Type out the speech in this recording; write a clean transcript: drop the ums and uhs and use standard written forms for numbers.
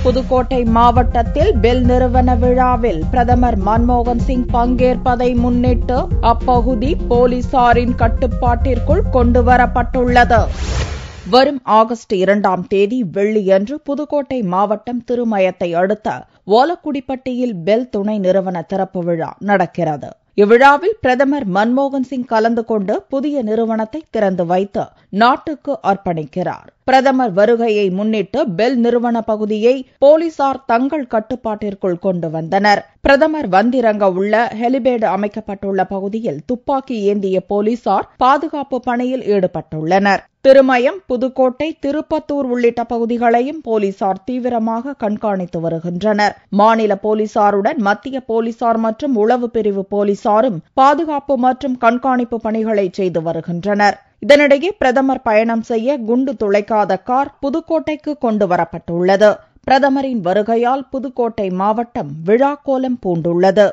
புதுக்கோட்டை மாவட்டத்தில் பெல் நிறுவன விழாவில் பிரதமர் மன்மோகன் சிங் பங்கேற்பதை முன்னிட்டு அப்பகுதி போலீசாரின் கட்டுப்பாட்டிற்குள் கொண்டுவரப்பட்டுள்ளது. வரும் ஆகஸ்ட் 2ஆம் தேதி வெள்ளியன்று புதுக்கோட்டை மாவட்டம் திருமயத்தை அடுத்த ஓலக்குடிப்பட்டியில் பெல் துணை நிறுவன திறப்பு விழா நடக்கிறது. இவ்விழாவில் பிரதமர் மன்மோகன் சிங் கலந்து கொண்டு புதிய நிறுவனத்தை திறந்து வைத்து நாட்டுக்கு அர்ப்பணிக்கிறார். பிரதமர் வருகையை முன்னிட்டு பெல் நிறுவன பகுதியை போலீசார் தங்கள் கட்டுப்பாட்டிற்குள் கொண்டு வந்தனர். பிரதமர் வந்திறங்க உள்ள ஹெலிபேடு அமைக்கப்பட்டுள்ள பகுதியில் துப்பாக்கி ஏந்திய போலீசார் பாதுகாப்பு பணியில் ஈடுபட்டுள்ளனர். திருமயம், புதுக்கோட்டை, திருப்பத்தூர் உள்ளிட்ட பகுதிகளையும் போலீசார் தீவிரமாக கண்காணித்து வருகின்றனர். மாநில போலீசாருடன் மத்திய போலீசார் மற்றும் உளவு பிரிவு போலீசாரும் பாதுகாப்பு மற்றும் கண்காணிப்பு பணிகளை செய்து வருகின்றனர். இதனிடையே பிரதமர் பயணம் செய்ய குண்டு துளைக்காத கார் புதுக்கோட்டைக்கு கொண்டு வரப்பட்டுள்ளது. பிரதமரின் வருகையால் புதுக்கோட்டை மாவட்டம் விழாக்கோலம் பூண்டுள்ளது.